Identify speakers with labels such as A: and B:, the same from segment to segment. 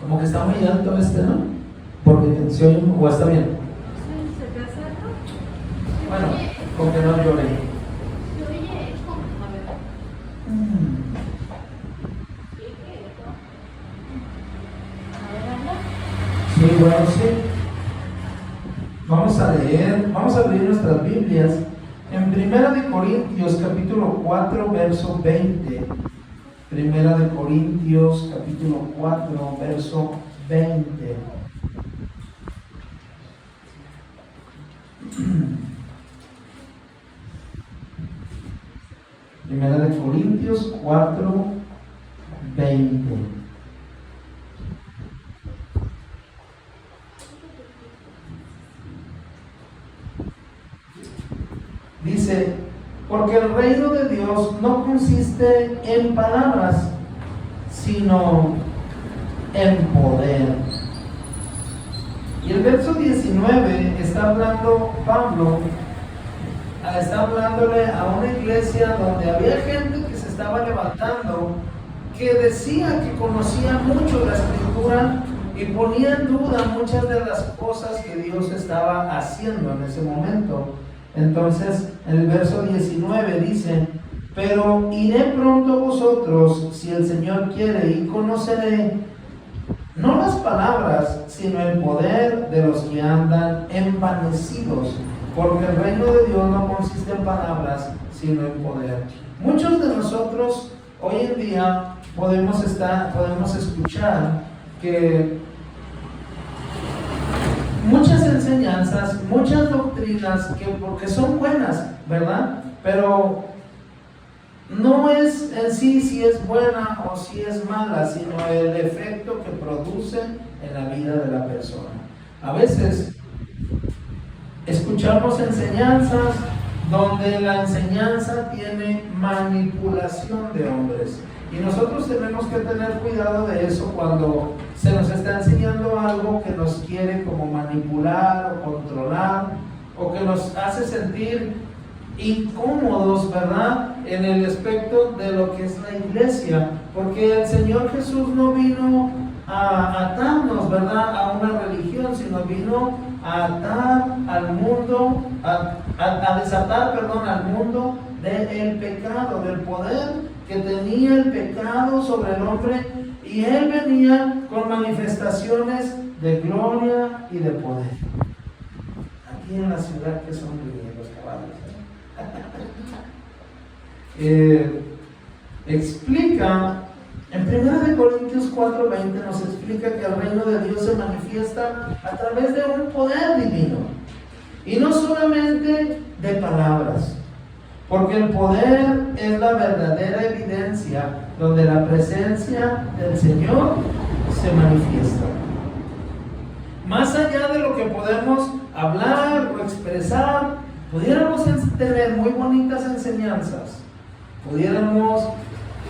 A: Como que está muy alto ¿no? Porque se oye, o está bien. Bueno, con que no llore. Sí, bueno, sí. Vamos a abrir nuestras Biblias en 1 Corintios capítulo 4, verso 20. 1 Corintios capítulo 4, verso 20. Primera de Corintios 4, 20. Dice, porque el reino de Dios no consiste en palabras, sino en poder. Y el verso 19 está hablando Pablo, está hablándole a una iglesia donde había gente que se estaba levantando, que decía que conocía mucho la escritura y ponía en duda muchas de las cosas que Dios estaba haciendo en ese momento. Entonces, en el verso 19 dice, pero iré pronto a vosotros, si el Señor quiere, y conoceré no las palabras, sino el poder de los que andan envanecidos, porque el reino de Dios no consiste en palabras, sino en poder. Muchos de nosotros hoy en día podemos escuchar que muchas enseñanzas, muchas doctrinas, porque son buenas, ¿verdad? Pero no es en sí si es buena o si es mala, sino el efecto que produce en la vida de la persona. A veces escuchamos enseñanzas donde la enseñanza tiene manipulación de hombres. Y nosotros tenemos que tener cuidado de eso cuando se nos está enseñando algo que nos quiere como manipular o controlar, o que nos hace sentir incómodos, ¿verdad? En el aspecto de lo que es la iglesia, porque el Señor Jesús no vino a atarnos, ¿verdad?, a una religión, sino vino a atar al mundo, a desatar, perdón, al mundo del pecado, del poder que tenía el pecado sobre el hombre, y Él venía con manifestaciones de gloria y de poder. Aquí en la ciudad que son los caballos, explica, en 1 Corintios 4:20 nos explica que el reino de Dios se manifiesta a través de un poder divino, y no solamente de palabras, porque el poder es la verdadera evidencia donde la presencia del Señor se manifiesta. Más allá de lo que podemos hablar o expresar, pudiéramos tener muy bonitas enseñanzas, pudiéramos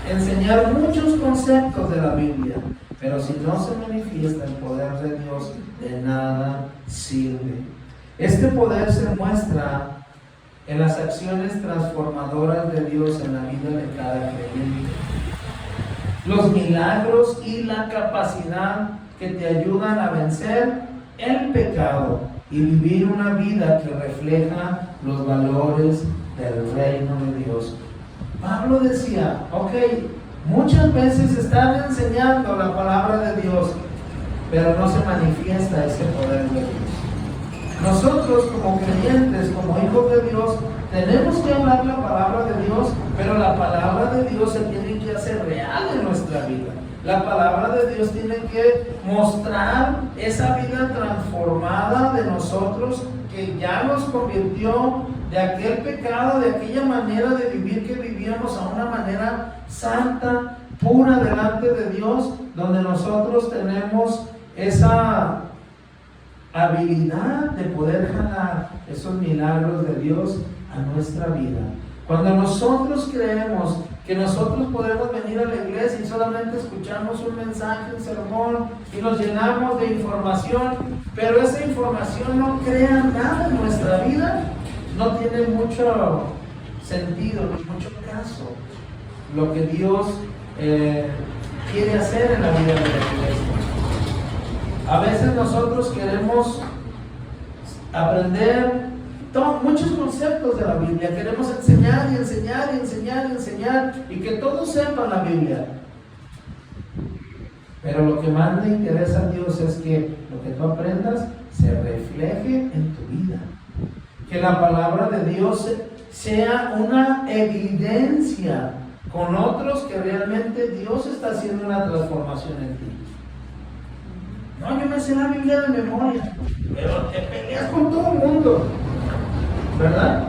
A: enseñar muchos conceptos de la Biblia, pero si no se manifiesta el poder de Dios, de nada sirve. Este poder se muestra en las acciones transformadoras de Dios en la vida de cada creyente. Los milagros y la capacidad que te ayudan a vencer el pecado y vivir una vida que refleja los valores del reino de Dios. Pablo decía, muchas veces están enseñando la palabra de Dios, pero no se manifiesta ese poder de Dios. Nosotros como creyentes, como hijos de Dios, tenemos que hablar la palabra de Dios, pero la palabra de Dios se tiene que hacer real en nuestra vida. La palabra de Dios tiene que mostrar esa vida transformada de nosotros, que ya nos convirtió de aquel pecado, de aquella manera de vivir que vivíamos, a una manera santa, pura delante de Dios, donde nosotros tenemos esa habilidad de poder jalar esos milagros de Dios a nuestra vida. Cuando nosotros creemos que nosotros podemos venir a la iglesia y solamente escuchamos un mensaje, un sermón, y nos llenamos de información, pero esa información no crea nada en nuestra vida, no tiene mucho sentido, ni mucho caso lo que Dios quiere hacer en la vida de la iglesia. A veces nosotros queremos aprender muchos conceptos de la Biblia, queremos enseñar y enseñar y enseñar y enseñar y que todos sepan la Biblia. Pero lo que más le interesa a Dios es que lo que tú aprendas se refleje en tu vida. Que la palabra de Dios sea una evidencia con otros que realmente Dios está haciendo una transformación en ti. No, yo me sé la Biblia de memoria, pero te peleas con todo el mundo, ¿verdad?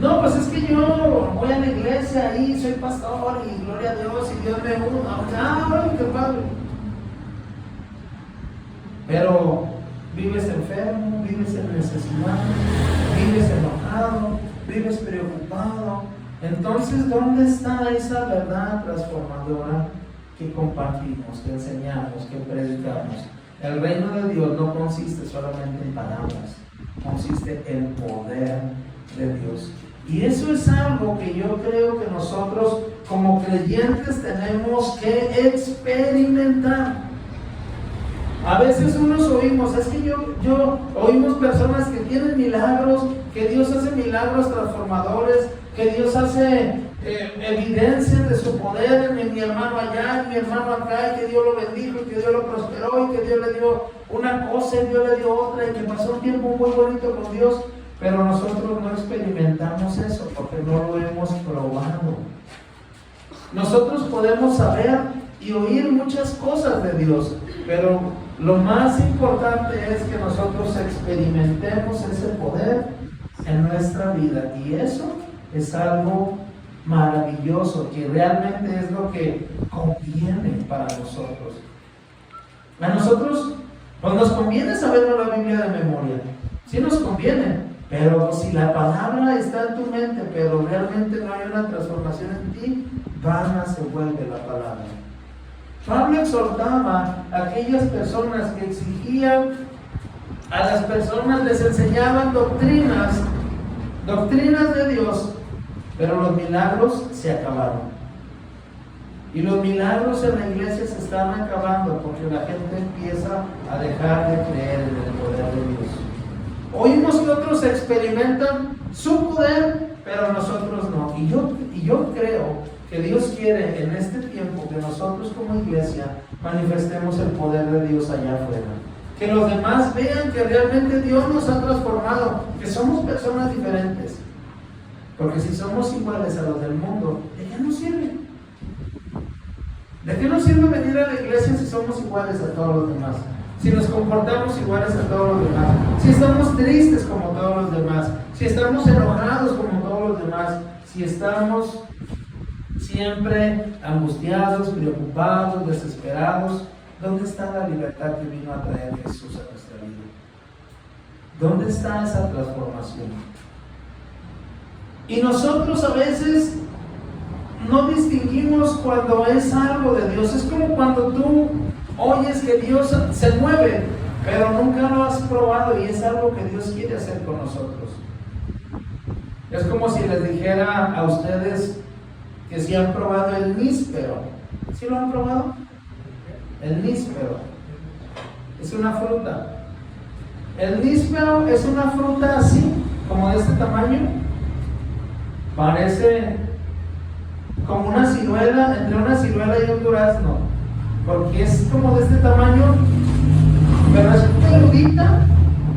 A: No, pues es que yo voy a la iglesia y soy pastor y gloria a Dios y Dios me usa. ¡Qué padre! Pero vives enfermo, vives en necesidad, vives enojado, vives preocupado. Entonces, ¿dónde está esa verdad transformadora que compartimos, que enseñamos, que predicamos? El reino de Dios no consiste solamente en palabras, consiste en poder de Dios. Y eso es algo que yo creo que nosotros como creyentes tenemos que experimentar. A veces unos oímos, es que yo oímos personas que tienen milagros, que Dios hace milagros transformadores, que Dios hace evidencias de su poder en mi hermano allá, en mi hermano acá, y que Dios lo bendijo, y que Dios lo prosperó, y que Dios le dio una cosa, y Dios le dio otra, y que pasó un tiempo muy bonito con Dios. Pero nosotros no experimentamos eso porque no lo hemos probado. Nosotros podemos saber y oír muchas cosas de Dios, pero lo más importante es que nosotros experimentemos ese poder en nuestra vida. Y eso es algo maravilloso, que realmente es lo que conviene para nosotros. A nosotros pues nos conviene sabernos la Biblia de memoria. Sí nos conviene. Pero si la palabra está en tu mente, pero realmente no hay una transformación en ti, vana se vuelve la palabra. Pablo exhortaba a aquellas personas que exigían a las personas, les enseñaban doctrinas de Dios, pero los milagros se acabaron. Y los milagros en la iglesia se están acabando porque la gente empieza a dejar de creer en el poder de Dios. Oímos que otros experimentan su poder, pero nosotros no. Y yo creo que Dios quiere en este tiempo que nosotros como iglesia manifestemos el poder de Dios allá afuera. Que los demás vean que realmente Dios nos ha transformado, que somos personas diferentes. Porque si somos iguales a los del mundo, ¿de qué nos sirve? ¿De qué nos sirve venir a la iglesia si somos iguales a todos los demás? Si nos comportamos iguales a todos los demás, si estamos tristes como todos los demás, si estamos enojados como todos los demás, si estamos siempre angustiados, preocupados, desesperados, ¿dónde está la libertad que vino a traer Jesús a nuestra vida? ¿Dónde está esa transformación? Y nosotros a veces no distinguimos cuando es algo de Dios. Es como cuando tú oyes que Dios se mueve, pero nunca lo has probado y es algo que Dios quiere hacer con nosotros. Es como si les dijera a ustedes que si han probado el níspero. ¿Sí lo han probado? El níspero es una fruta. El níspero es una fruta así, como de este tamaño. Parece como una ciruela, entre una ciruela y un durazno, porque es como de este tamaño, pero es peludita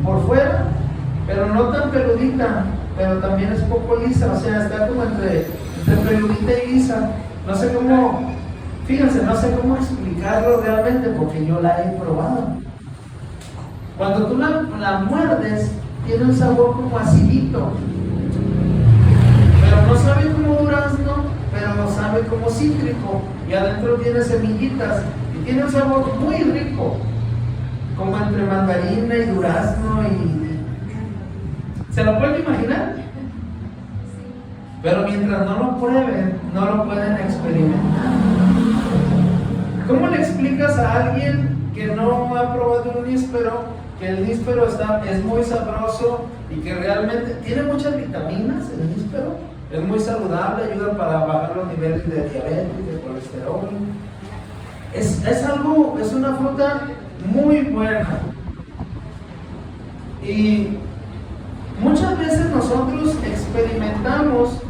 A: por fuera, pero no tan peludita, pero también es poco lisa, o sea, está como entre peludita y lisa. No sé cómo, fíjense, no sé cómo explicarlo realmente, porque yo la he probado. Cuando tú la muerdes, tiene un sabor como acidito, pero no sabe como durazno, pero sabe como cítrico, y adentro tiene semillitas, y tiene un sabor muy rico, como entre mandarina y durazno, y ¿se lo pueden imaginar? Pero mientras no lo prueben, no lo pueden experimentar. ¿Cómo le explicas a alguien que no ha probado un níspero, que el níspero es muy sabroso y que realmente tiene muchas vitaminas el níspero? Es muy saludable, ayuda para bajar los niveles de diabetes, de colesterol. Es una fruta muy buena. Y muchas veces nosotros experimentamos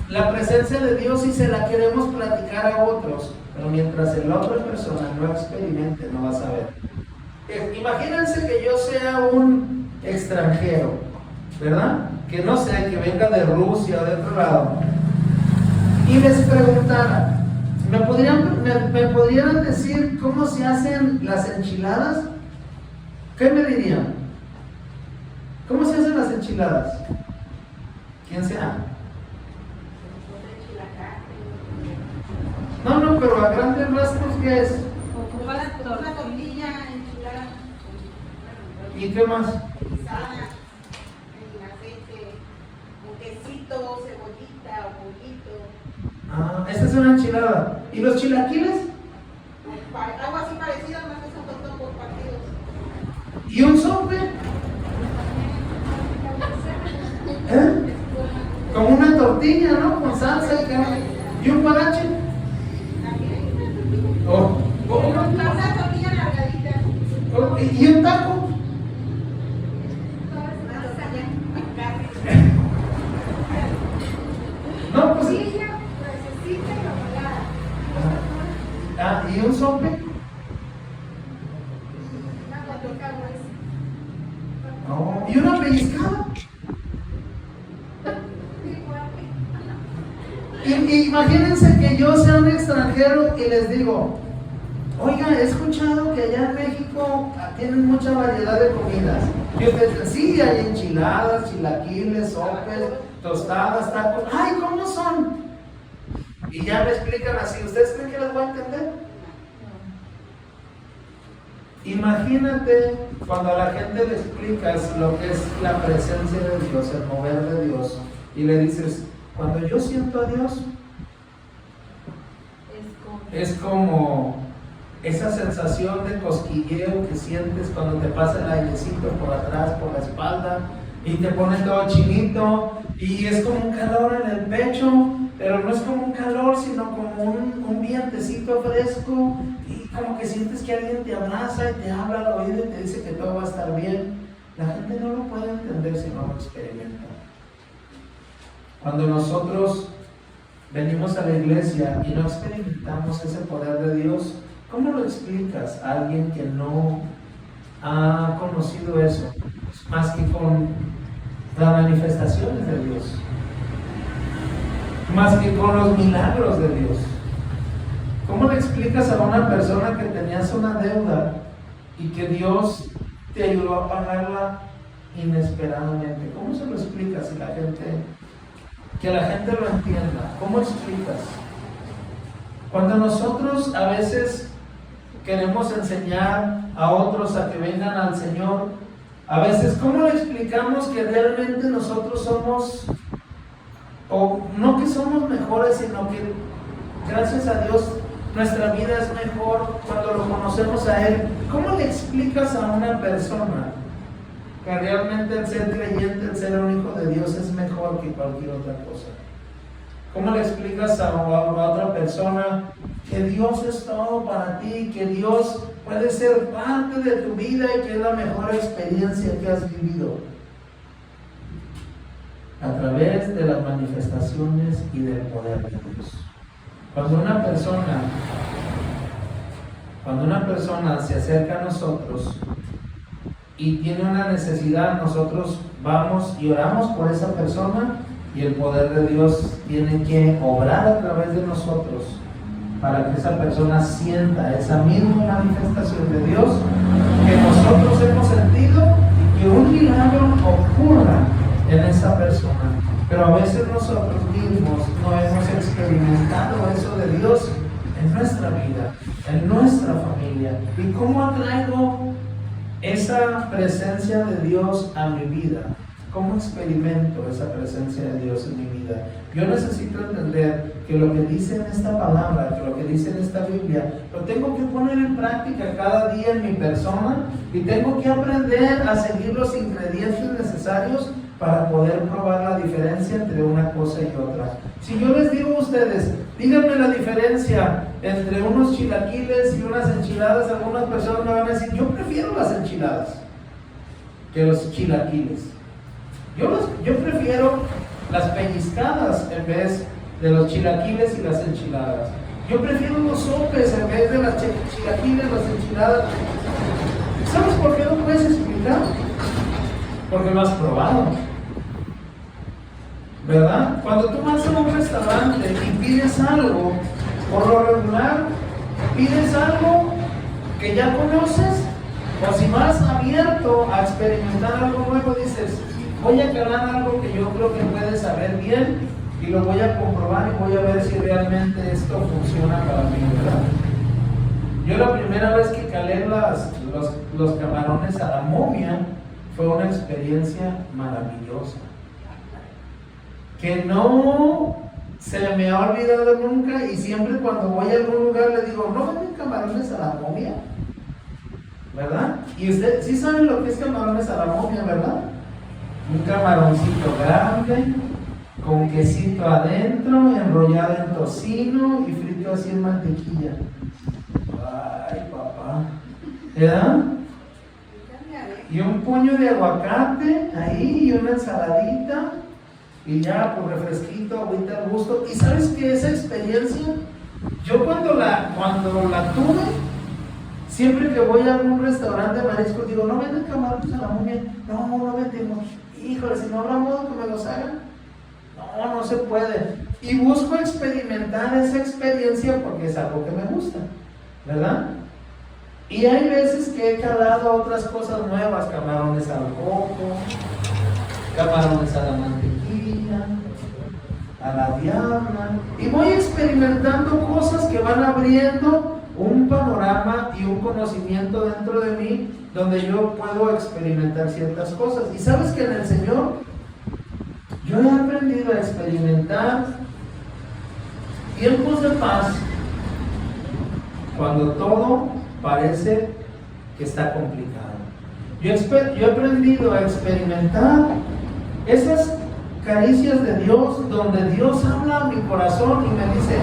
A: la presencia de Dios y se la queremos platicar a otros, pero mientras la otra persona no experimente, no va a saber. Imagínense que yo sea un extranjero, ¿verdad? Que no sé, que venga de Rusia o de otro lado, y les preguntara, ¿me podrían decir cómo se hacen las enchiladas? ¿Qué me dirían? ¿Cómo se hacen las enchiladas? ¿Quién sea? No, pero a grandes rasgos, ¿qué es?
B: Una tortilla enchilada.
A: ¿Y qué más?
B: Guisada, en aceite, con quesito, cebollita, pollito.
A: Esta es una enchilada. ¿Y los chilaquiles?
B: Algo así parecido, más que son totopos partidos.
A: ¿Y un sope? Como una tortilla, ¿no? Con salsa y carne. ¿Y un parache?
B: Una tortilla largadita.
A: ¿Y un taco? No, pues. ¿Y un sope? No. ¿Y una pellizcada? Imagínense que yo sea un extranjero y les digo, oiga, he escuchado que allá en México tienen mucha variedad de comidas. Y ustedes dicen, sí, hay enchiladas, chilaquiles, sopes, tostadas, tacos. Ay, ¿cómo son? Y ya me explican así. ¿Ustedes creen que les voy a entender? Imagínate cuando a la gente le explicas lo que es la presencia de Dios, el mover de Dios, y le dices, cuando yo siento a Dios, es como esa sensación de cosquilleo que sientes cuando te pasa el airecito por atrás, por la espalda, y te pone todo chinito, y es como un calor en el pecho, pero no es como un calor, sino como un vientecito fresco, y como que sientes que alguien te abraza y te habla al oído y te dice que todo va a estar bien. La gente no lo puede entender si no lo experimenta. Cuando nosotros venimos a la iglesia y no experimentamos ese poder de Dios, ¿cómo lo explicas a alguien que no ha conocido eso? Más que con las manifestaciones de Dios, más que con los milagros de Dios. ¿Cómo le explicas a una persona que tenías una deuda y que Dios te ayudó a pagarla inesperadamente? ¿Cómo se lo explicas si que la gente lo entienda? ¿Cómo explicas? Cuando nosotros a veces queremos enseñar a otros a que vengan al Señor, a veces, ¿cómo le explicamos que realmente nosotros somos, o no que somos mejores, sino que gracias a Dios nuestra vida es mejor cuando lo conocemos a Él? ¿Cómo le explicas a una persona que realmente el ser creyente, el ser un hijo de Dios es mejor que cualquier otra cosa? ¿Cómo le explicas a otra persona que Dios es todo para ti, que Dios puede ser parte de tu vida y que es la mejor experiencia que has vivido? A través de las manifestaciones y del poder de Dios. Cuando una persona se acerca a nosotros y tiene una necesidad, nosotros vamos y oramos por esa persona, y el poder de Dios tiene que obrar a través de nosotros para que esa persona sienta esa misma manifestación de Dios que nosotros hemos sentido y que un milagro ocurra en esa persona. Pero a veces nosotros mismos no hemos experimentado eso de Dios en nuestra vida, en nuestra familia. ¿Y cómo atraigo esa presencia de Dios a mi vida? ¿Cómo experimento esa presencia de Dios en mi vida? Yo necesito entender que lo que dice en esta palabra, que lo que dice en esta Biblia, lo tengo que poner en práctica cada día en mi persona, y tengo que aprender a seguir los ingredientes necesarios para poder probar la diferencia entre una cosa y otra. Si yo les digo a ustedes, díganme la diferencia entre unos chilaquiles y unas enchiladas, algunas personas me van a decir, yo prefiero las enchiladas que los chilaquiles. Yo prefiero las pellizcadas en vez de los chilaquiles y las enchiladas. Yo prefiero los sopes en vez de las chilaquiles, las enchiladas. ¿Sabes por qué no puedes explicar? Porque lo has probado, ¿verdad? Cuando tú vas a un restaurante y pides algo, por lo regular, pides algo que ya conoces, o si vas abierto a experimentar algo nuevo, dices, voy a calar algo que yo creo que puede saber bien y lo voy a comprobar y voy a ver si realmente esto funciona para mí, ¿verdad? Yo la primera vez que calé los camarones a la momia fue una experiencia maravillosa, que no se me ha olvidado nunca, y siempre cuando voy a algún lugar le digo, ¿no venden camarones a la momia? ¿Verdad? Y usted sí saben lo que es camarones a la momia, ¿verdad? Un camaroncito grande, con quesito adentro, enrollado en tocino y frito así en mantequilla. Ay, papá, ¿verdad? Y un puño de aguacate ahí y una ensaladita y ya, pues refresquito, agüita al gusto. Y sabes que esa experiencia, yo cuando la tuve, siempre que voy a algún restaurante de mariscos, digo, ¿no venden camarones a la momia? No vendemos. Híjole, si no habrá modo que me los hagan. No se puede. Y busco experimentar esa experiencia porque es algo que me gusta, ¿verdad? Y hay veces que he calado otras cosas nuevas, camarones al coco, camarones a la mantequilla, a la diabla, y voy experimentando cosas que van abriendo un panorama y un conocimiento dentro de mí donde yo puedo experimentar ciertas cosas. Y sabes que en el Señor yo he aprendido a experimentar tiempos de paz cuando todo parece que está complicado. Yo he aprendido a experimentar esas caricias de Dios, donde Dios habla a mi corazón y me dice,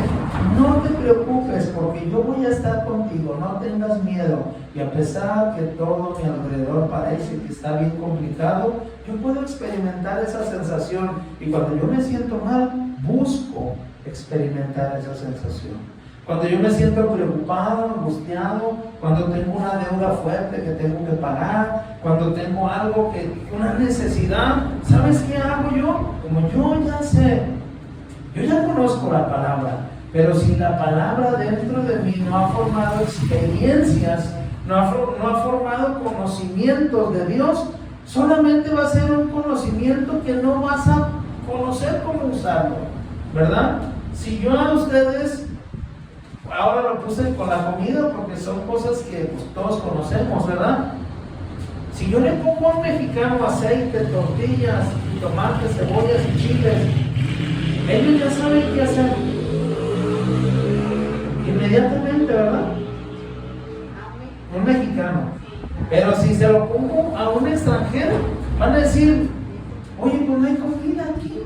A: no te preocupes porque yo voy a estar contigo, no tengas miedo. Y a pesar que todo mi alrededor parece que está bien complicado, yo puedo experimentar esa sensación. Y cuando yo me siento mal, busco experimentar esa sensación. Cuando yo me siento preocupado, angustiado, cuando tengo una deuda fuerte que tengo que pagar, cuando tengo algo una necesidad, ¿sabes qué hago yo? Como yo ya sé, yo ya conozco la palabra, pero si la palabra dentro de mí no ha formado experiencias, no ha formado conocimientos de Dios, solamente va a ser un conocimiento que no vas a conocer cómo usarlo, ¿verdad? Si yo a ustedes ahora lo puse con la comida porque son cosas que pues, todos conocemos, ¿verdad? Si yo le pongo a un mexicano aceite, tortillas, tomates, cebollas y chiles, ellos ya saben qué hacer inmediatamente, ¿verdad? Un mexicano. Pero si se lo pongo a un extranjero, van a decir, oye, pues no hay comida aquí.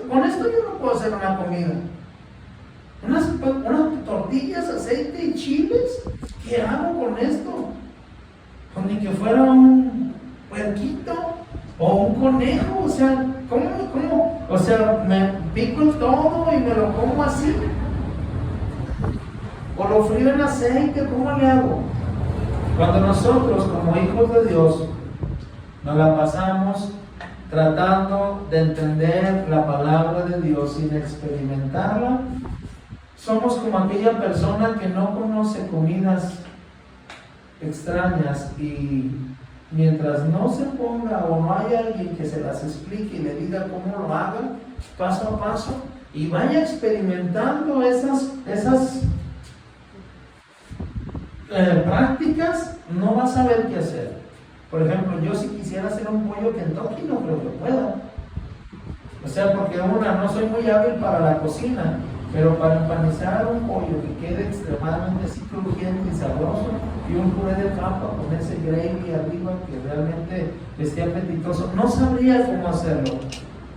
A: Con esto yo no puedo hacer una comida. Unas tortillas, aceite y chiles, ¿qué hago con esto? Pues ni que fuera un puerquito o un conejo, o sea, ¿cómo? O sea, me pico el todo y me lo como así. O lo frío en aceite, ¿cómo le hago? Cuando nosotros, como hijos de Dios, nos la pasamos tratando de entender la palabra de Dios sin experimentarla, somos como aquella persona que no conoce comidas extrañas y mientras no se ponga o no haya alguien que se las explique y le diga cómo lo haga, paso a paso, y vaya experimentando esas prácticas, no va a saber qué hacer. Por ejemplo, yo si quisiera hacer un pollo Kentucky no creo que pueda. O sea, porque no soy muy hábil para la cocina. Pero para empanizar un pollo que quede extremadamente así crujiente y sabroso, y un puré de papa con ese gravy arriba que realmente esté apetitoso, no sabría cómo hacerlo.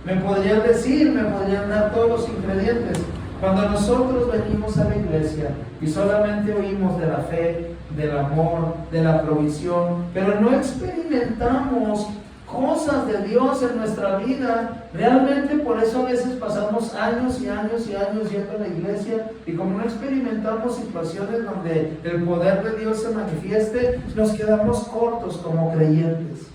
A: Me podrían dar todos los ingredientes, Cuando nosotros venimos a la iglesia y solamente oímos de la fe, del amor, de la provisión, pero no experimentamos cosas de Dios en nuestra vida, realmente por eso a veces pasamos años y años y años yendo a la iglesia, y como no experimentamos situaciones donde el poder de Dios se manifieste, nos quedamos cortos como creyentes.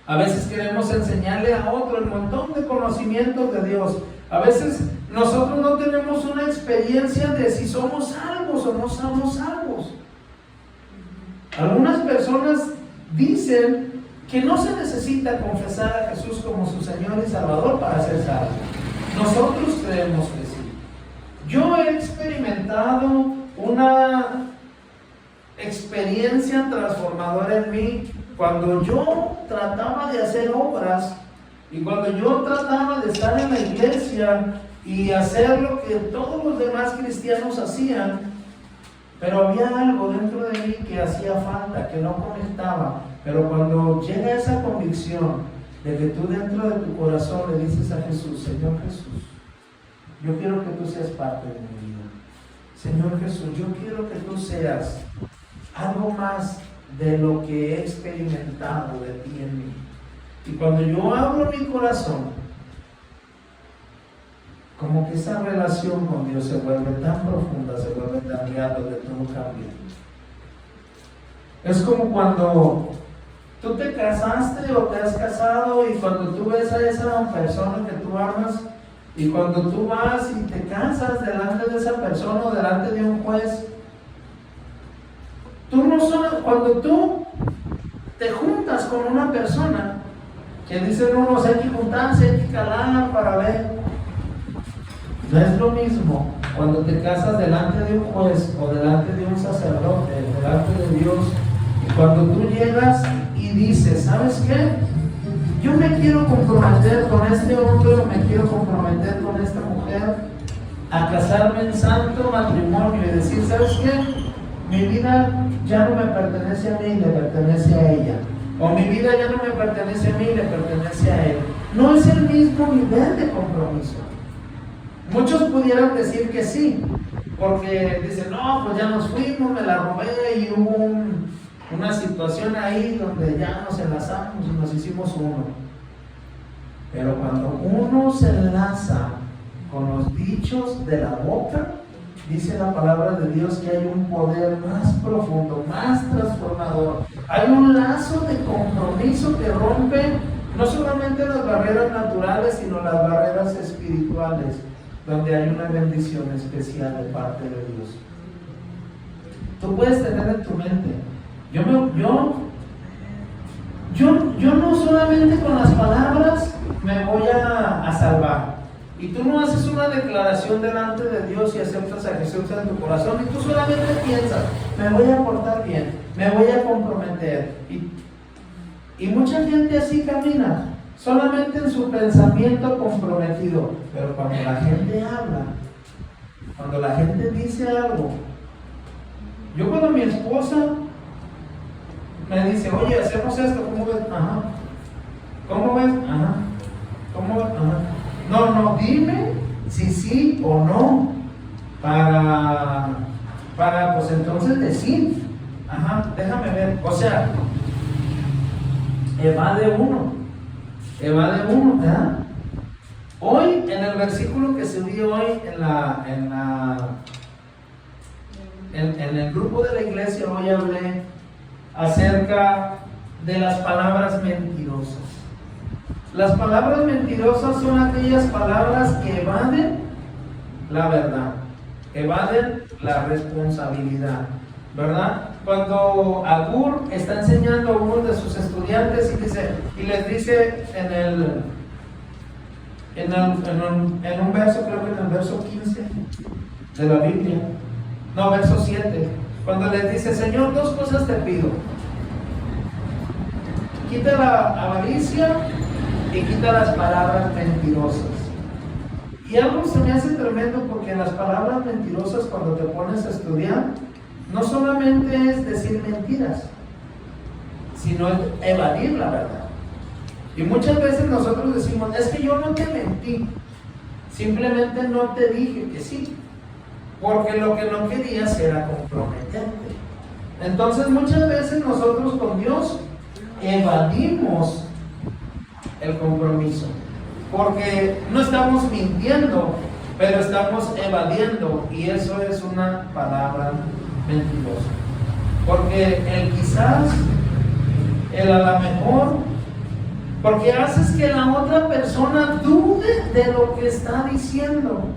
A: A veces queremos enseñarle a otro el montón de conocimientos de Dios. A veces nosotros no tenemos una experiencia de si somos salvos o no somos salvos. Algunas personas dicen que no se necesita confesar a Jesús como su Señor y Salvador para ser salvo. Nosotros creemos que sí. Yo he experimentado una experiencia transformadora en mí cuando yo trataba de hacer obras y cuando yo trataba de estar en la iglesia y hacer lo que todos los demás cristianos hacían, pero había algo dentro de mí que hacía falta, que no conectaba. Pero cuando llega esa convicción de que tú dentro de tu corazón le dices a Jesús: Señor Jesús, yo quiero que tú seas parte de mi vida. Señor Jesús, yo quiero que tú seas algo más de lo que he experimentado de ti en mí. Y cuando yo abro mi corazón, como que esa relación con Dios se vuelve tan profunda, se vuelve tan real, donde todo cambia. Es como cuando tú te casaste o te has casado, y cuando tú ves a esa persona que tú amas, y cuando tú vas y te casas delante de esa persona o delante de un juez, tú no solo, cuando tú te juntas con una persona, que dicen unos hay que juntarse, hay que calar para ver, no es lo mismo cuando te casas delante de un juez o delante de un sacerdote, delante de Dios, y cuando tú llegas y dices: ¿sabes qué? Yo me quiero comprometer con este hombre, o me quiero comprometer con esta mujer a casarme en santo matrimonio, y decir: ¿sabes qué? Mi vida ya no me pertenece a mí, le pertenece a ella. O mi vida ya no me pertenece a mí, le pertenece a él. No es el mismo nivel de compromiso. Muchos pudieran decir que sí, porque dicen: no, pues ya nos fuimos, me la robé y hubo una situación ahí donde ya nos enlazamos y nos hicimos uno. Pero cuando uno se enlaza con los dichos de la boca, dice la palabra de Dios que hay un poder más profundo, más transformador. Hay un lazo de compromiso que rompe no solamente las barreras naturales, sino las barreras espirituales, donde hay una bendición especial de parte de Dios. Tú puedes tener en tu mente: yo no solamente con las palabras me voy a salvar. Y tú no haces una declaración delante de Dios y aceptas a Jesús en tu corazón, y tú solamente piensas: me voy a portar bien, me voy a comprometer. Y mucha gente así camina, solamente en su pensamiento comprometido. Pero cuando la gente habla, cuando la gente dice algo, yo cuando mi esposa me dice: oye, hacemos esto, ¿cómo ves? Ajá. ¿Cómo ves? Ajá. ¿Cómo ves? Ajá. No, dime si sí o no, para pues entonces decir. Ajá, déjame ver. O sea, evade uno, ¿verdad? Hoy, en el versículo que se dio hoy en el grupo de la iglesia, hoy hablé acerca de las palabras mentirosas. Las palabras mentirosas son aquellas palabras que evaden la verdad, evaden la responsabilidad, ¿verdad? Cuando Agur está enseñando a uno de sus estudiantes y les dice en un verso, creo que en el verso 15 de la Biblia, no, verso 7, cuando les dice: Señor, dos cosas te pido: quita la avaricia y quita las palabras mentirosas. Y algo se me hace tremendo, porque las palabras mentirosas, cuando te pones a estudiar, no solamente es decir mentiras, sino es evadir la verdad. Y muchas veces nosotros decimos: es que yo no te mentí. Simplemente no te dije que sí, porque lo que no querías era comprometerte. Entonces muchas veces nosotros con Dios evadimos el compromiso, porque no estamos mintiendo, pero estamos evadiendo, y eso es una palabra mentirosa. Porque el quizás, el a lo mejor, porque haces que la otra persona dude de lo que está diciendo.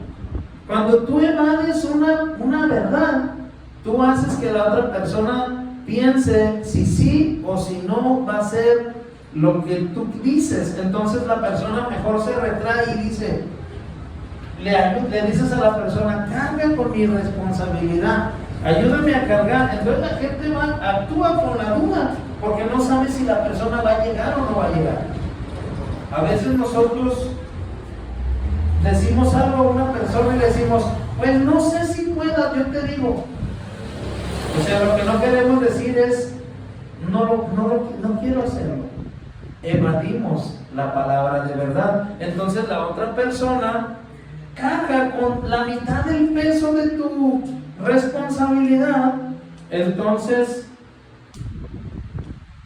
A: Cuando tú evades una verdad, tú haces que la otra persona piense si sí o si no va a ser lo que tú dices. Entonces la persona mejor se retrae y dice, le dices a la persona, carga con mi responsabilidad, ayúdame a cargar. Entonces la gente actúa con la duda, porque no sabe si la persona va a llegar o no va a llegar. A veces nosotros decimos algo a una persona y le decimos, pues no sé si pueda, yo te digo. O sea, lo que no queremos decir es, no quiero hacerlo. Evadimos la palabra de verdad. Entonces la otra persona carga con la mitad del peso de tu responsabilidad. Entonces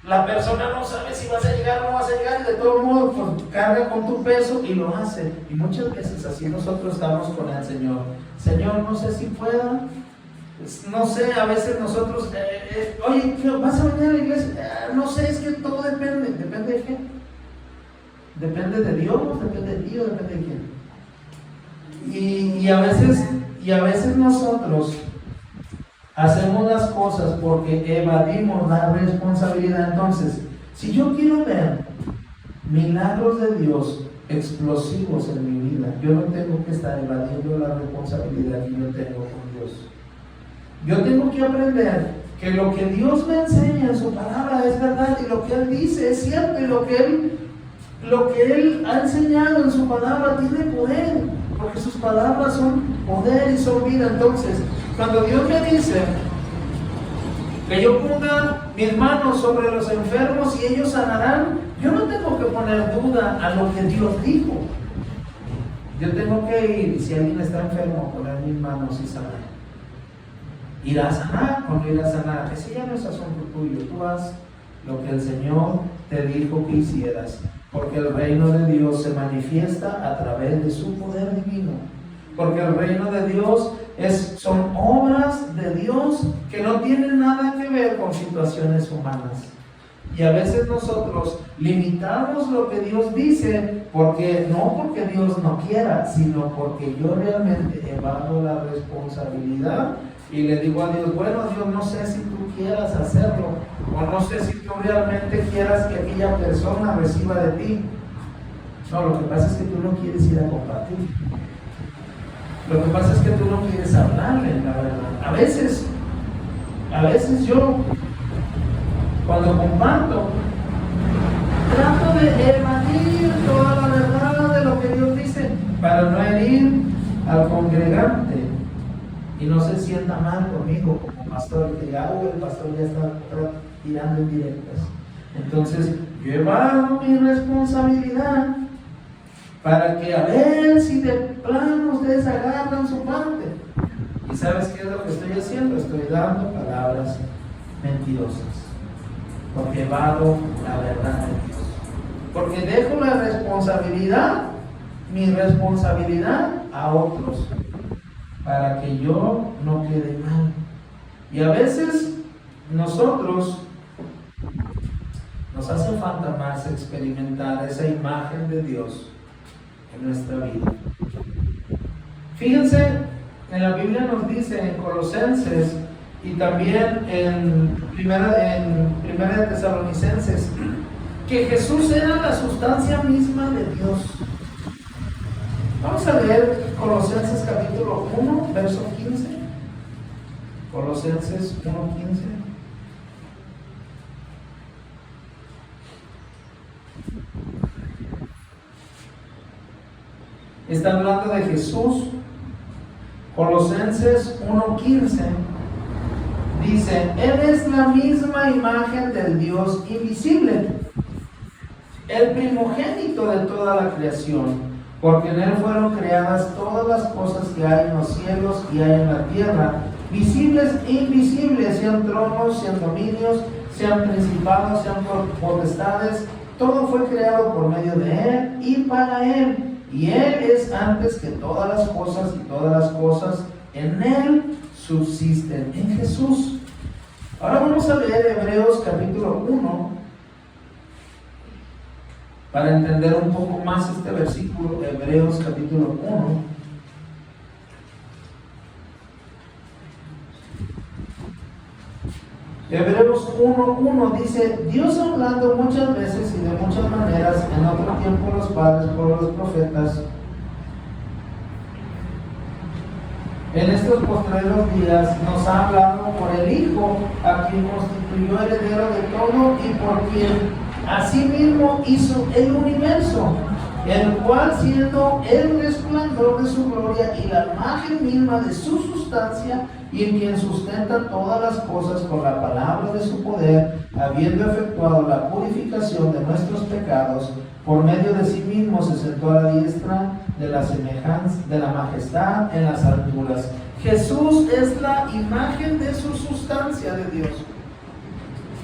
A: la persona no sabe si vas a llegar o no vas a llegar, y de todo modo pues, carga con tu peso y lo hace. Y muchas veces así nosotros estamos con el Señor. Señor, no sé si pueda, no sé, a veces nosotros, oye, ¿vas a venir a la iglesia? No sé, es que todo depende. ¿Depende de qué? ¿Depende de Dios? ¿Depende de ti o depende de quién? Y a veces nosotros hacemos las cosas porque evadimos la responsabilidad. Entonces, si yo quiero ver milagros de Dios explosivos en mi vida, yo no tengo que estar evadiendo la responsabilidad que yo tengo con Dios. Yo tengo que aprender que lo que Dios me enseña en su palabra es verdad, y lo que Él dice es cierto, y lo que Él ha enseñado en su palabra tiene poder, porque sus palabras son poder y son vida. Entonces, cuando Dios me dice que yo ponga mis manos sobre los enfermos y ellos sanarán, yo no tengo que poner duda a lo que Dios dijo. Yo tengo que ir, y si alguien está enfermo, poner mis manos y sanar. ¿Irá a sanar o no irá a sanar? Ese ya no es asunto tuyo. Tú haz lo que el Señor te dijo que hicieras, porque el reino de Dios se manifiesta a través de su poder divino. Porque el reino de Dios son obras de Dios que no tienen nada que ver con situaciones humanas. Y a veces nosotros limitamos lo que Dios dice, no porque Dios no quiera, sino porque yo realmente evado la responsabilidad y le digo a Dios, bueno, Dios, no sé si tú quieras hacerlo, o no sé si tú realmente quieras que aquella persona reciba de ti. No, lo que pasa es que tú no quieres ir a compartir. Lo que pasa es que tú no quieres hablarle la verdad. A veces yo, cuando comparto, trato de evadir toda la verdad de lo que Dios dice para no herir al congregante y no se sienta mal conmigo como pastor, que diga, el pastor ya está tirando indirectas. Entonces, yo evado mi responsabilidad para que a ver si de plano ustedes agarran su parte. ¿Y sabes qué es lo que estoy haciendo? Estoy dando palabras mentirosas, porque evado la verdad de Dios, porque dejo la responsabilidad, mi responsabilidad, a otros, para que yo no quede mal. Y a veces nosotros nos hace falta más experimentar esa imagen de Dios en nuestra vida. Fíjense, en la Biblia nos dice en Colosenses y también en Primera de Tesalonicenses que Jesús era la sustancia misma de Dios. Vamos a leer Colosenses capítulo 1, verso 15. Colosenses 1:15. Está hablando de Jesús. Colosenses 1:15 dice: Él es la misma imagen del Dios invisible, el primogénito de toda la creación, porque en Él fueron creadas todas las cosas que hay en los cielos y hay en la tierra, visibles e invisibles, sean tronos, sean dominios, sean principados, sean potestades. Todo fue creado por medio de Él y para Él. Y Él es antes que todas las cosas, y todas las cosas en Él subsisten, en Jesús. Ahora vamos a leer Hebreos capítulo 1 para entender un poco más este versículo. Hebreos capítulo 1. Hebreos 1:1 dice: Dios, hablando muchas veces y de muchas maneras en otro tiempo los padres por los profetas, en estos postreros días nos ha hablado por el Hijo, a quien constituyó heredero de todo y por quien asimismo hizo el universo, el cual, siendo el resplandor de su gloria y la imagen misma de su sustancia, y en quien sustenta todas las cosas con la palabra de su poder, habiendo efectuado la purificación de nuestros pecados, por medio de sí mismo se sentó a la diestra de la semejanza de la majestad en las alturas. Jesús es la imagen de su sustancia de Dios.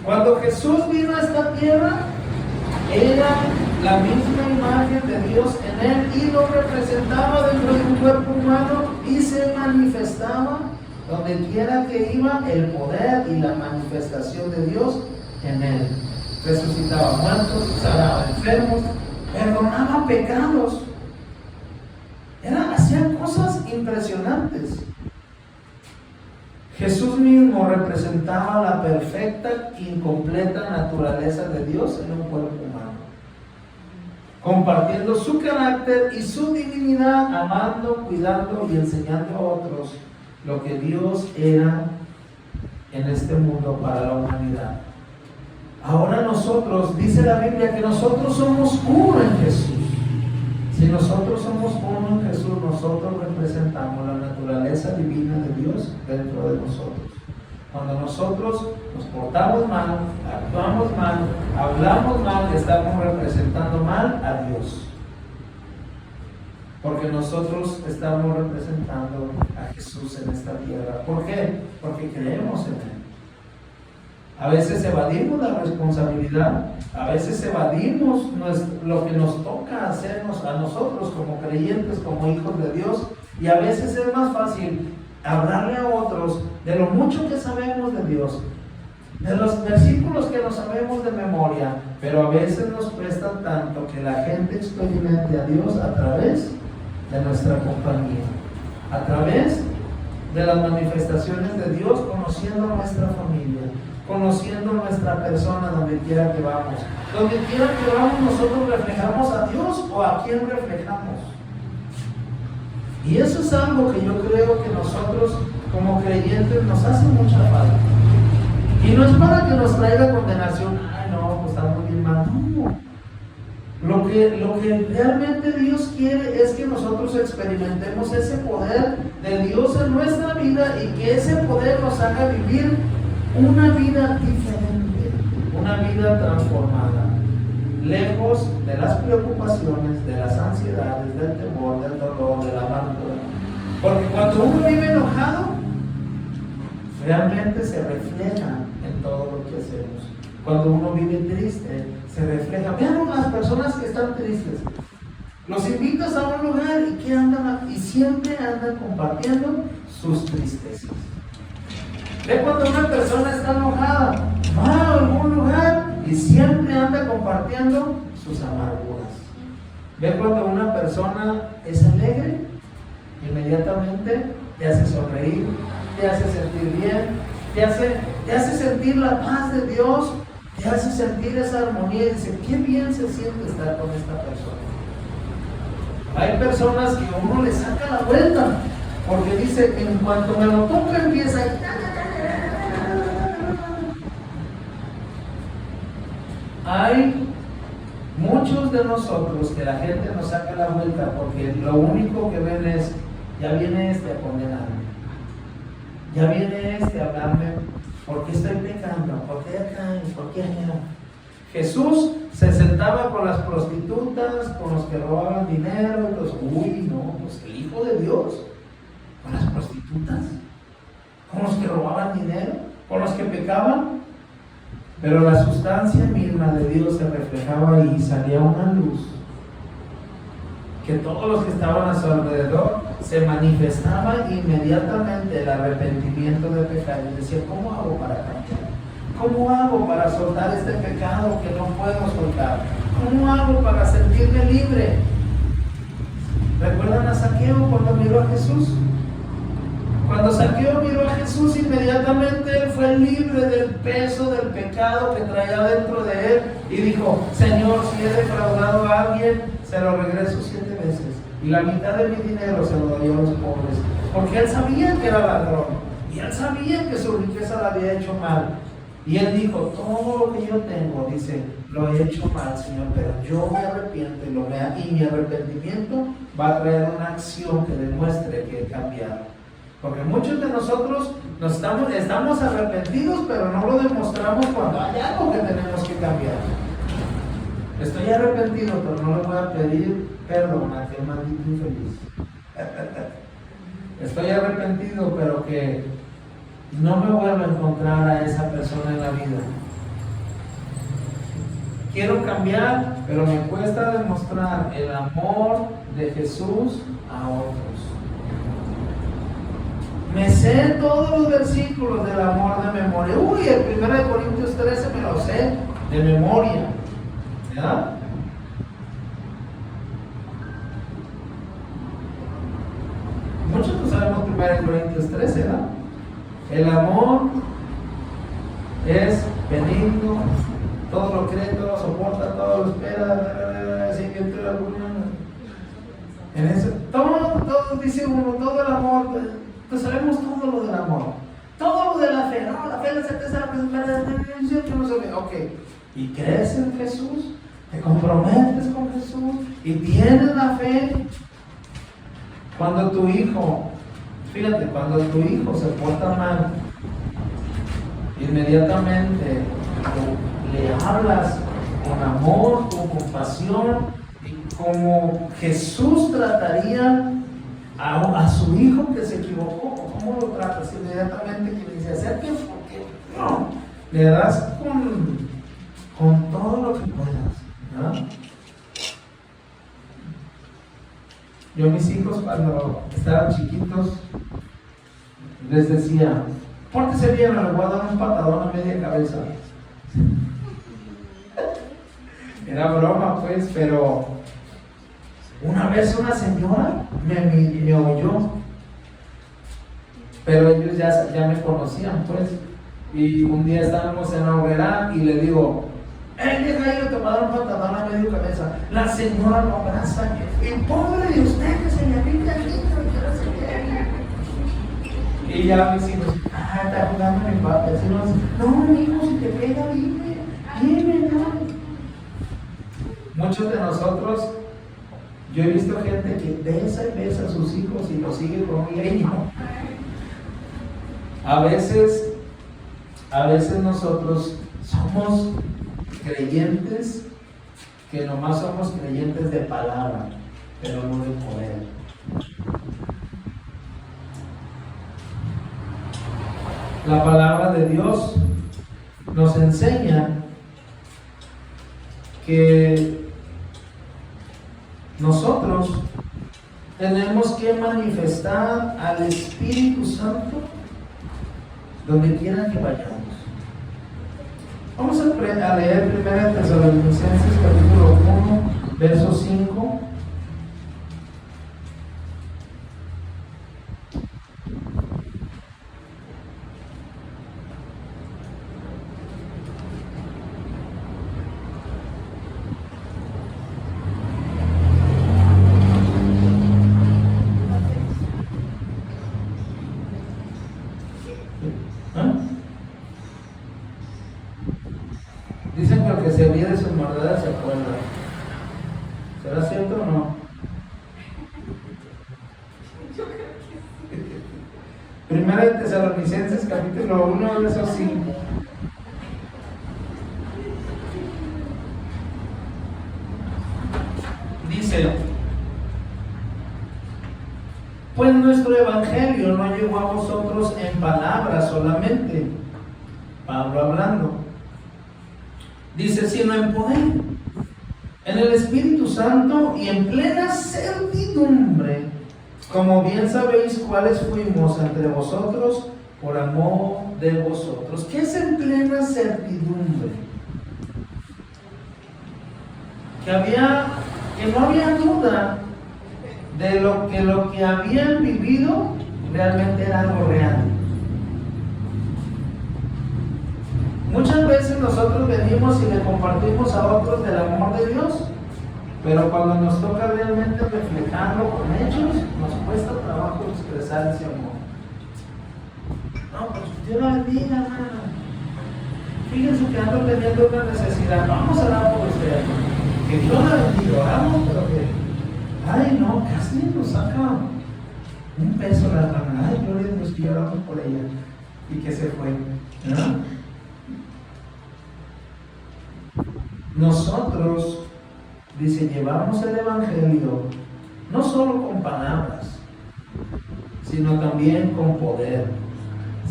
A: Cuando Jesús vino a esta tierra, era la misma imagen de Dios en Él y lo representaba dentro de un cuerpo humano y se manifestaba donde quiera que iba el poder y la manifestación de Dios en Él. Resucitaba muertos, sanaba enfermos, perdonaba pecados. Hacía cosas impresionantes. Jesús mismo representaba la perfecta e incompleta naturaleza de Dios en un cuerpo humano, compartiendo su carácter y su divinidad, amando, cuidando y enseñando a otros lo que Dios era en este mundo para la humanidad. Ahora nosotros, dice la Biblia, que nosotros somos uno en Jesús. Si nosotros somos uno en Jesús, nosotros representamos la naturaleza divina de Dios dentro de nosotros. Cuando nosotros nos portamos mal, actuamos mal, hablamos mal, estamos representando mal a Dios. Porque nosotros estamos representando a Jesús en esta tierra. ¿Por qué? Porque creemos en Él. A veces evadimos la responsabilidad, a veces evadimos lo que nos toca hacernos a nosotros como creyentes, como hijos de Dios, y a veces es más fácil hablarle a otros de lo mucho que sabemos de Dios, de los versículos que nos sabemos de memoria, pero a veces nos cuesta tanto que la gente experimente a Dios a través de nuestra compañía, a través de las manifestaciones de Dios, conociendo a nuestra familia, conociendo nuestra persona donde quiera que vamos. Donde quiera que vamos, nosotros reflejamos a Dios o a quién reflejamos. Y eso es algo que yo creo que nosotros como creyentes nos hace mucha falta. Y no es para que nos traiga condenación. Ay, no, pues estamos bien mal. No. Lo que realmente Dios quiere es que nosotros experimentemos ese poder de Dios en nuestra vida y que ese poder nos haga vivir una vida diferente, una vida transformada, lejos de las preocupaciones, de las ansiedades, del temor, del dolor, de la amargura. Porque cuando uno vive enojado, realmente se refleja en todo lo que hacemos. Cuando uno vive triste, se refleja. Vean las personas que están tristes. Los invitas a un lugar y que andan y siempre andan compartiendo sus tristezas. Ve cuando una persona está enojada, va a algún lugar y siempre anda compartiendo sus amarguras. Ve cuando una persona es alegre, inmediatamente te hace sonreír, te hace sentir bien, te hace sentir la paz de Dios, te hace sentir esa armonía y dice, qué bien se siente estar con esta persona. Hay personas que uno le saca la vuelta, porque dice, en cuanto me lo toca empieza Hay muchos de nosotros que la gente nos saca la vuelta porque lo único que ven es, ya viene este a condenarme, ya viene este a hablarme, ¿por qué estoy pecando? ¿Por qué acá? ¿Por qué allá? Jesús se sentaba con las prostitutas, con los que robaban dinero, entonces, uy, no, pues el Hijo de Dios, con las prostitutas, con los que robaban dinero, con los que pecaban, pero la sustancia misma de Dios se reflejaba y salía una luz, que todos los que estaban a su alrededor se manifestaba inmediatamente el arrepentimiento de pecado. Y decía, ¿cómo hago para cambiar? ¿Cómo hago para soltar este pecado que no puedo soltar? ¿Cómo hago para sentirme libre? ¿Recuerdan a Zaqueo cuando miró a Jesús? Cuando Zaqueo miró a Jesús, inmediatamente él fue libre del peso del pecado que traía dentro de él y dijo, Señor, si he defraudado a alguien, se lo regreso 7 veces y la mitad de mi dinero se lo daría a los pobres, porque él sabía que era ladrón y él sabía que su riqueza la había hecho mal. Y él dijo, todo lo que yo tengo, dice, lo he hecho mal, Señor, pero yo me arrepiento y mi arrepentimiento va a traer una acción que demuestre que he cambiado. Porque muchos de nosotros estamos arrepentidos, pero no lo demostramos cuando hay algo que tenemos que cambiar. Estoy arrepentido, pero no le voy a pedir perdón a aquel maldito infeliz. Estoy arrepentido, pero que no me vuelvo a encontrar a esa persona en la vida. Quiero cambiar, pero me cuesta demostrar el amor de Jesús a otros. Me sé todos los versículos del amor de memoria. Uy, el 1 Corintios 13 me lo sé de memoria. ¿Verdad? Muchos no sabemos 1 Corintios 13, ¿verdad? El amor es benigno, todo lo cree, todo lo soporta, todo lo espera, sin virtud alguna. En eso, todo dice uno, todo el amor, pues sabemos todo lo del amor, todo lo de la fe, no, la fe es la certeza, yo no sé, ok, y crees en Jesús, te comprometes con Jesús y tienes la fe. Cuando tu hijo, fíjate, cuando tu hijo se porta mal, inmediatamente le hablas con amor, con compasión, y como Jesús trataría a su hijo que se equivocó. ¿Cómo lo tratas? Inmediatamente que le dice, acerque, porque no, le das con todo lo que puedas, ¿no? Yo a mis hijos cuando estaban chiquitos les decía, pórtese bien, le voy a dar un patadón a media cabeza. Era broma pues, pero una vez una señora me oyó, pero ellos ya me conocían pues, y un día estábamos en la hoguera y le digo, llega ahí, te va a dar un patadón a media cabeza. La señora lo abraza, y pobre de usted que se le aplica aquí, y ya mis hijos, está jugando mi papá. No, hijo, si te pega, dime, no. Muchos de nosotros, yo he visto gente que besa y besa a sus hijos y los sigue con un leño. A veces nosotros somos creyentes que nomás somos creyentes de palabra, pero no de poder. La palabra de Dios nos enseña que nosotros tenemos que manifestar al Espíritu Santo donde quiera que vayamos. Vamos a leer 1 Tesalonicenses capítulo 1, verso 5. Dicen que el que se ríe de sus maldades se acuerda. ¿Será cierto o no? Primera de Tesalonicenses capítulo 1, verso 5. Pues nuestro evangelio no llegó a vosotros en palabras solamente, Pablo hablando, dice, sino en poder, en el Espíritu Santo y en plena certidumbre, como bien sabéis cuáles fuimos entre vosotros por amor de vosotros. ¿Qué es en plena certidumbre? Que no había duda de lo que habían vivido realmente era algo real. Muchas veces nosotros venimos y le compartimos a otros del amor de Dios, pero cuando nos toca realmente reflejarlo con hechos, nos cuesta trabajo expresar ese amor. No, pues Dios la bendiga, hermana. Fíjense que ando teniendo una necesidad. Vamos a orar por usted. Que Dios la bendiga. Oramos, pero que ay, no, casi nos saca un peso la hermana. Ay, gloria a Dios, que oramos por ella. Y que se fue. ¿No? Nosotros, dice, llevamos el evangelio no solo con palabras, sino también con poder.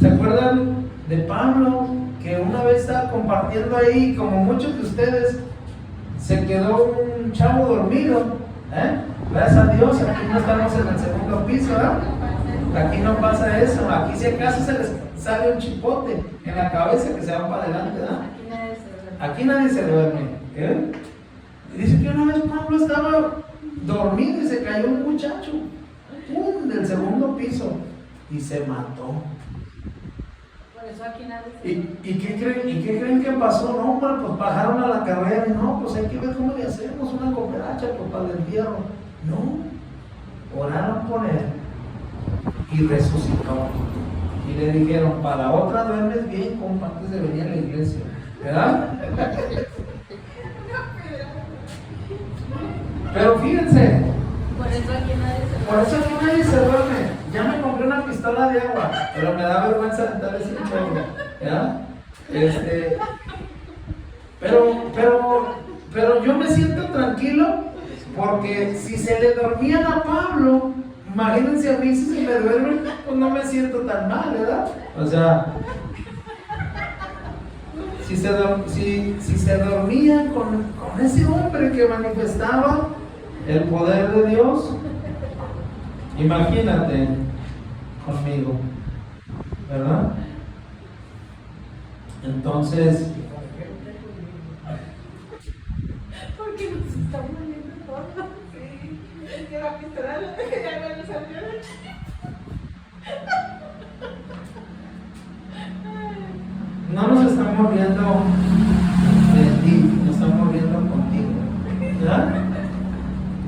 A: ¿Se acuerdan de Pablo? Que una vez estaba compartiendo ahí, como muchos de ustedes, se quedó un chavo dormido. Gracias a Dios, aquí no estamos en el segundo piso, ¿verdad? Aquí no pasa eso. Aquí si acaso se les sale un chipote en la cabeza que se van para adelante, ¿verdad? Aquí nadie se duerme. Y dice que una vez Pablo estaba dormido y se cayó un muchacho, ¡pum!, del segundo piso y se mató.
B: Por eso aquí nadie se
A: ¿Y qué creen que pasó? No, pues bajaron a la carrera y no, pues hay que ver cómo le hacemos una cooperacha pues, para el entierro. No, oraron por él y resucitó. Y le dijeron, para otra duermes bien, compa, antes de venir a la iglesia, ¿verdad? Pero fíjense,
B: Por eso aquí
A: nadie se duerme. Ya me compré una pistola de agua, pero me da vergüenza aventar ese chorro, ¿ya? Pero yo me siento tranquilo porque si se le dormían a Pablo, imagínense a mí si se me duermen, pues no me siento tan mal, ¿verdad? O sea, si se dormían con ese hombre que manifestaba el poder de Dios, imagínate conmigo, ¿verdad? Entonces,
B: porque nos estamos viendo todos. Sí, es que la pistola ya no nos salió.
A: no nos estamos viendo de ti, nos estamos viendo contigo, ¿verdad?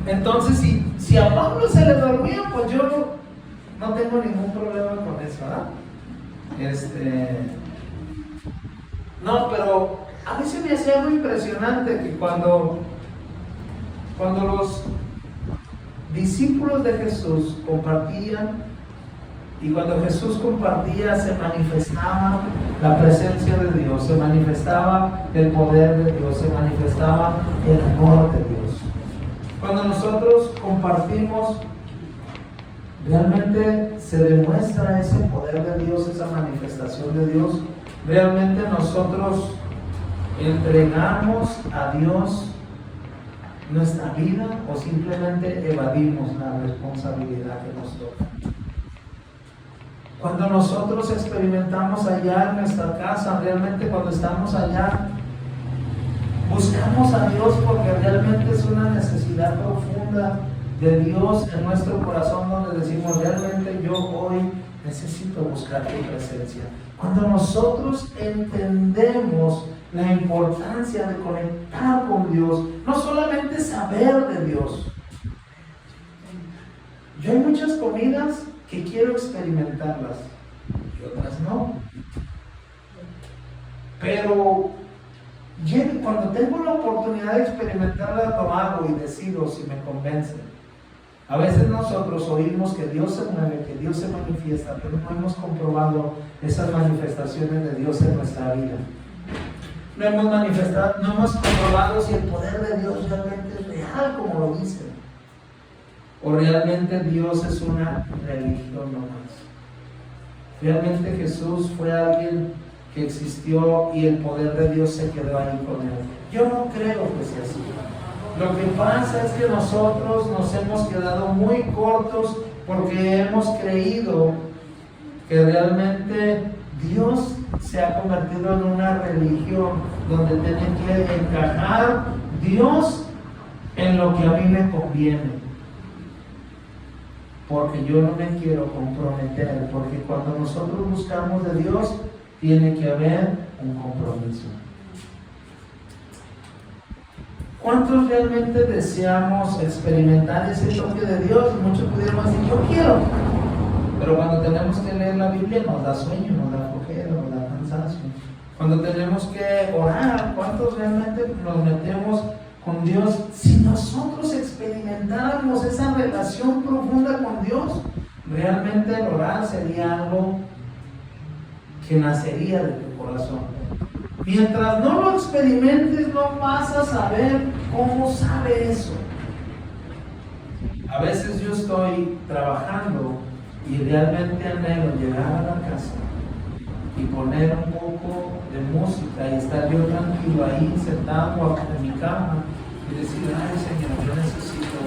A: Entonces, si a Pablo se le dormía, pues yo no tengo ningún problema con eso, ¿verdad? No, pero a mí se me hacía algo impresionante que cuando los discípulos de Jesús compartían, y cuando Jesús compartía, se manifestaba la presencia de Dios, se manifestaba el poder de Dios, se manifestaba el amor de Dios. Cuando nosotros compartimos, realmente se demuestra ese poder de Dios, esa manifestación de Dios. Realmente nosotros entregamos a Dios nuestra vida o simplemente evadimos la responsabilidad que nos toca. Cuando nosotros experimentamos allá en nuestra casa, realmente cuando estamos allá, buscamos a Dios porque realmente es una necesidad profunda de Dios en nuestro corazón, donde decimos, realmente yo hoy necesito buscar tu presencia. Cuando nosotros entendemos la importancia de conectar con Dios, no solamente saber de Dios. Yo hay muchas comidas que quiero experimentarlas y otras no. Pero cuando tengo la oportunidad de experimentarlas, lo hago y decido si me convence. A veces nosotros oímos que Dios se mueve, que Dios se manifiesta, pero no hemos comprobado esas manifestaciones de Dios en nuestra vida. No hemos comprobado si el poder de Dios realmente es real, como lo dicen. ¿O realmente Dios es una religión nomás? ¿Realmente Jesús fue alguien que existió y el poder de Dios se quedó ahí con él? Yo no creo que sea así. Lo que pasa es que nosotros nos hemos quedado muy cortos porque hemos creído que realmente Dios se ha convertido en una religión donde tiene que encajar Dios en lo que a mí me conviene. Porque yo no me quiero comprometer, porque cuando nosotros buscamos de Dios, tiene que haber un compromiso. ¿Cuántos realmente deseamos experimentar ese toque de Dios? Muchos pudieron decir, yo quiero. Pero cuando tenemos que leer la Biblia nos da sueño, nos da flojera, nos da cansancio. Cuando tenemos que orar, ¿cuántos realmente nos metemos con Dios? Si nosotros experimentáramos esa relación profunda con Dios, realmente el orar sería algo que nacería de tu corazón. Mientras no lo experimentes, no vas a saber cómo sabe eso. A veces yo estoy trabajando y realmente anhelo llegar a la casa y poner un poco de música y estar yo tranquilo ahí sentado en mi cama y decir, ay Señor, yo necesito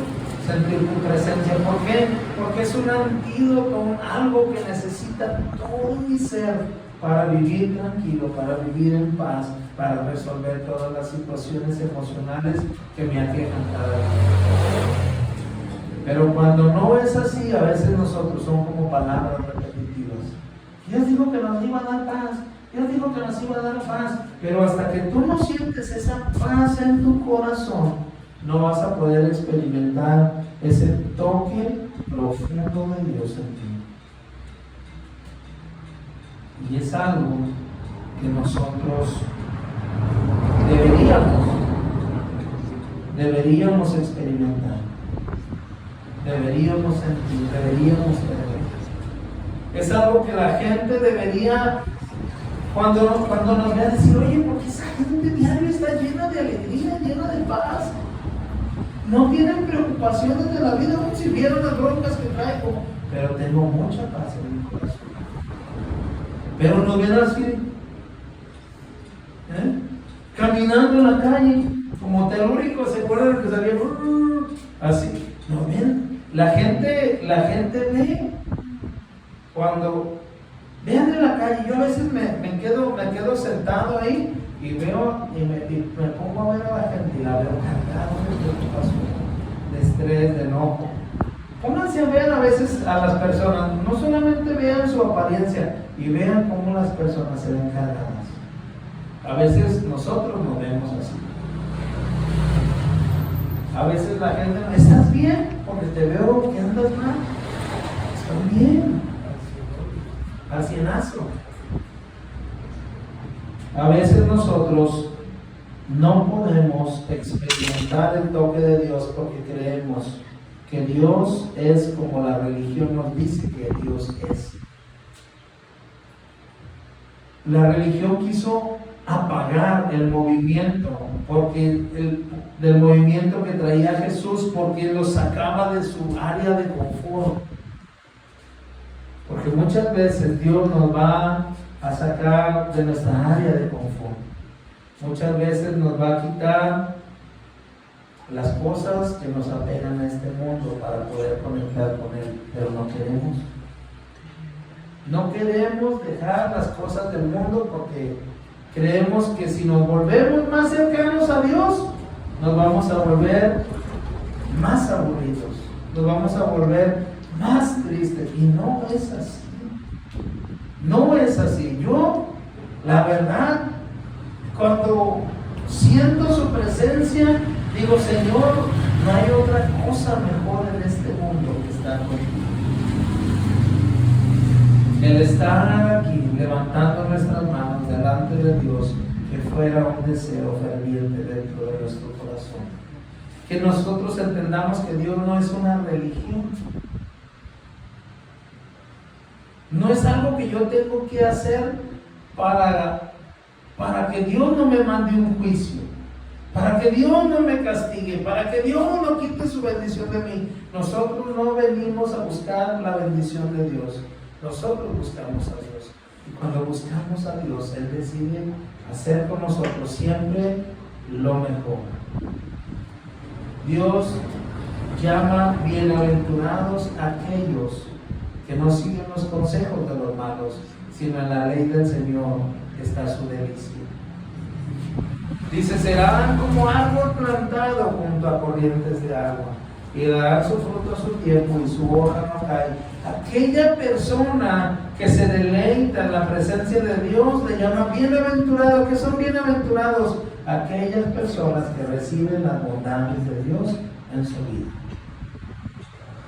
A: sentir tu presencia. ¿Por qué? Porque es un antídoto, algo que necesita todo mi ser para vivir tranquilo, para vivir en paz, para resolver todas las situaciones emocionales que me aquejan cada día. Pero cuando no es así, a veces nosotros son como palabras repetitivas. Dios dijo que nos iba a dar paz, Dios dijo que nos iba a dar paz, pero hasta que tú no sientes esa paz en tu corazón, no vas a poder experimentar ese toque profundo de Dios en ti. Y es algo que nosotros deberíamos experimentar, deberíamos sentir, deberíamos tener. Es algo que la gente debería, cuando nos vea, decir, oye, porque esa gente diario está llena de alegría, llena de paz. No tienen preocupaciones de la vida, como si vieran las broncas que traigo, pero tengo mucha paz en mi corazón. Pero nos ven así, caminando en la calle, como telúricos, ¿se acuerdan que salía? Así, ¿nos ven? La gente ve, cuando vean en la calle, yo a veces me quedo sentado ahí y veo, y me pongo a ver a la gente y la veo cargada de preocupación, de estrés, de enojo. Pónganse a ver a veces a las personas, no solamente vean su apariencia, y vean cómo las personas se ven cargadas. A veces nosotros nos vemos así. A veces la gente, ¿estás bien? Porque te veo que andas mal. ¿Estás bien? Al cienazo. A veces nosotros no podemos experimentar el toque de Dios porque creemos que Dios es como la religión nos dice que Dios es. La religión quiso apagar el movimiento del movimiento que traía Jesús, porque lo sacaba de su área de confort. Porque muchas veces Dios nos va a sacar de nuestra área de confort. Muchas veces nos va a quitar las cosas que nos apegan a este mundo para poder conectar con Él, pero no queremos. No queremos dejar las cosas del mundo porque creemos que si nos volvemos más cercanos a Dios, nos vamos a volver más aburridos, nos vamos a volver más tristes. Y no es así. No es así. Yo, la verdad, cuando siento su presencia, digo, Señor, no hay otra cosa mejor en este mundo que estar contigo. El estar aquí levantando nuestras manos delante de Dios, que fuera un deseo ferviente dentro de nuestro corazón. Que nosotros entendamos que Dios no es una religión. No es algo que yo tengo que hacer para que Dios no me mande un juicio. para que Dios no me castigue, para que Dios no quite su bendición de mí. Nosotros no venimos a buscar la bendición de Dios, nosotros buscamos a Dios. Y cuando buscamos a Dios, Él decide hacer con nosotros siempre lo mejor. Dios llama bienaventurados a aquellos que no siguen los consejos de los malos, sino en la ley del Señor está su delicia. Dice, serán como árbol plantado junto a corrientes de agua, y dará su fruto a su tiempo, y su hoja no cae. Aquella persona que se deleita en la presencia de Dios le llama bienaventurado. ¿Qué son bienaventurados? Aquellas personas que reciben las bondades de Dios en su vida.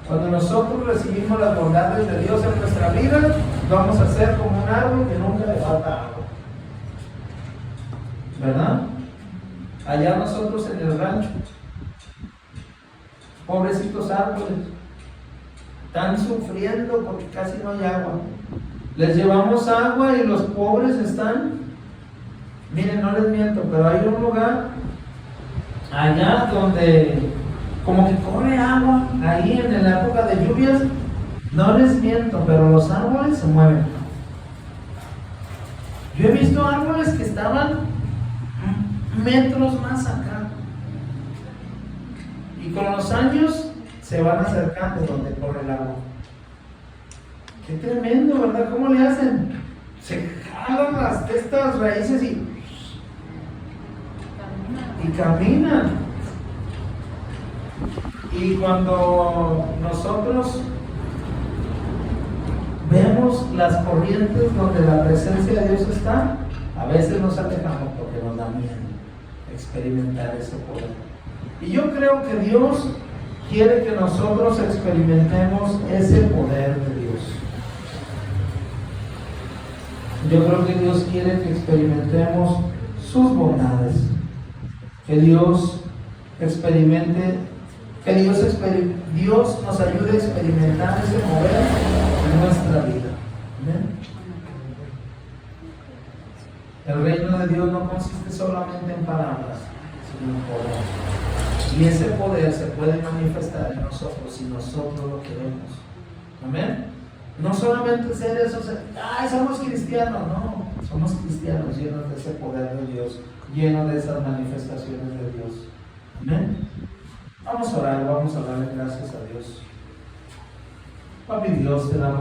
A: Cuando nosotros recibimos las bondades de Dios en nuestra vida, vamos a ser como un árbol que nunca le falta agua. ¿Verdad? Allá nosotros en el rancho, pobrecitos árboles, están sufriendo porque casi no hay agua. Les llevamos agua y los pobres están, miren, no les miento, pero hay un lugar allá donde como que corre agua, ahí en la época de lluvias, no les miento, pero los árboles se mueven. Yo he visto árboles que estaban metros más acá, y con los años se van acercando donde corre el agua. Qué tremendo, ¿verdad? ¿Cómo le hacen? Se jalan estas raíces y caminan. Y cuando nosotros vemos las corrientes donde la presencia de Dios está, a veces nos alejamos porque nos da miedo experimentar ese poder. Y yo creo que Dios quiere que nosotros experimentemos ese poder de Dios. Yo creo que Dios quiere que experimentemos sus bondades, que Dios experimente, que Dios nos ayude a experimentar ese poder en nuestra vida. ¿Amén? El reino de Dios no consiste solamente en palabras, sino en poder. Y ese poder se puede manifestar en nosotros si nosotros lo queremos. Amén. No solamente ser esos, ¡ay, somos cristianos! No, somos cristianos llenos de ese poder de Dios, llenos de esas manifestaciones de Dios. Amén. Vamos a orar, vamos a darle gracias a Dios. Papi Dios, te damos